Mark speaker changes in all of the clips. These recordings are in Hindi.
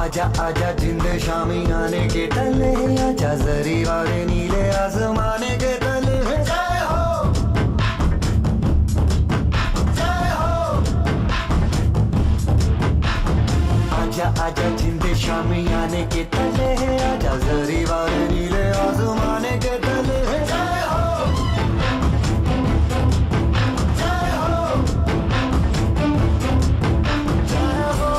Speaker 1: आजा आजा जिंद शामी आने के तले, आजा जरी वाले नीले आसमाने के तले। जय हो जय हो। आजा आजा जिंद शामी आने के तले, आजा जरी वाले नीले आसमाने के तले। जय हो जय हो जय हो।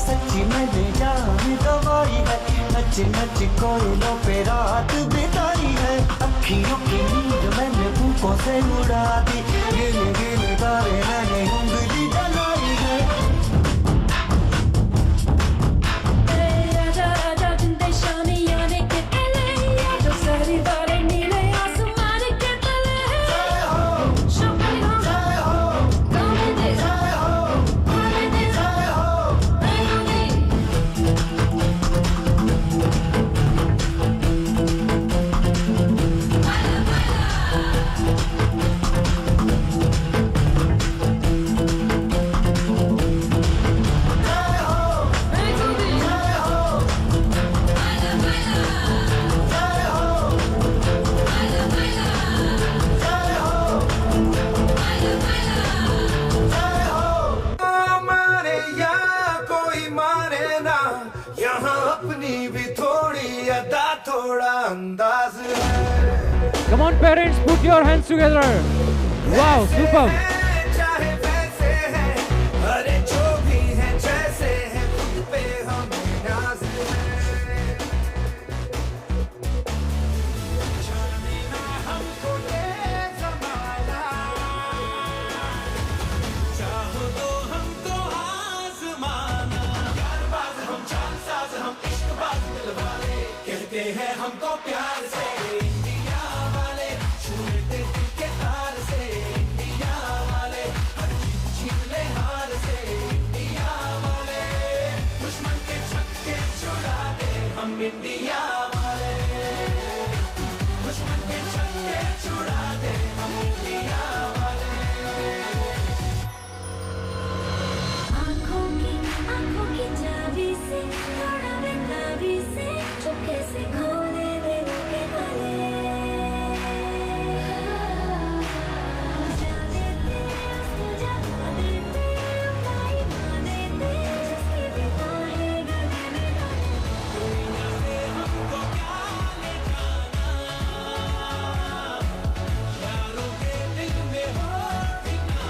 Speaker 1: सच्ची मैंने जान गवाई है, नच नच कोयलों पे रात बिताई है। अखियों की नींद मैंने फूकों से उड़ा दी, गिन गिन तारे मैंने उंगली जलाई है।
Speaker 2: आजा आजा जिंदे शामी आने के तले, आजा सारी वाले नीले आसमान के तले।
Speaker 1: जय हो
Speaker 2: शोभा
Speaker 1: जय हो
Speaker 2: गाने दे
Speaker 1: जय हो
Speaker 2: गाने दे
Speaker 1: जय हो। माने या कोई माने ना, यहाँ अपनी भी थोड़ी अदा थोड़ा अंदाज है।
Speaker 3: Come on parents, put your hands together. Wow, superb.
Speaker 1: चाहे वैसे है, अरे जो भी है जैसे है, खुद पे हम नाज है। जाने ना हमको ये ज़माना, चाहो तो हमको आज़माना। यारबाज़ हम, जानसाज़ हम, इश्क़बाज़ दिलवाले, कहते हैं हमको प्यार से इंडिया वाले, छूते दिल के तार से इंडिया वाले, हर चीज़ छीन ले हार से इंडिया वाले, दुश्मन के छक्के छुड़ा दे हम इंडिया वाले, दुश्मन के छक्के छुड़ा दे हम इंडिया वाले।
Speaker 2: आँखों की चाबी से, थोड़ा बेताबी से, चुपके से खोले दिल के ताले। जा देते उसको जगा देते, अपना ईमान देते, जिसकी भी बाहें गले में डाले।
Speaker 1: हमको क्या ले जाना, यारों के दिल में हो ठिकाना,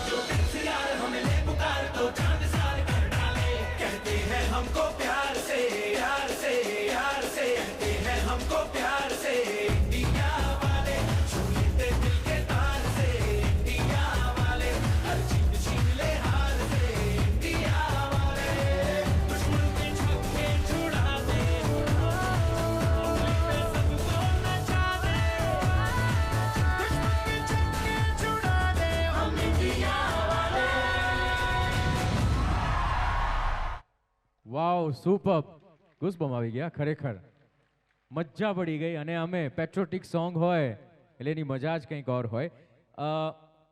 Speaker 1: जो दिल से यार हमें ले पुकार तो चांद सार कर डाले, कहते हैं हमको प्यार से यार से यार से, कहते हैं हमको प्यार से इंडिया वाले, छूते दिल के तार से इंडिया वाले, हर चीज छीन ले हार से इंडिया वाले, दुश्मन के छक्के छुड़ा दे, सबको नचा दे, दुश्मन के छक्के छुड़ा दे हम इंडिया वाले।
Speaker 3: વાવ સુપર ગુસ્બમ આવી ગયા ખરેખર મજા પડી ગઈ અને અમે પેટ્રોટિક સોંગ હોય એટલે એની મજા જ કંઈક ઓર હોય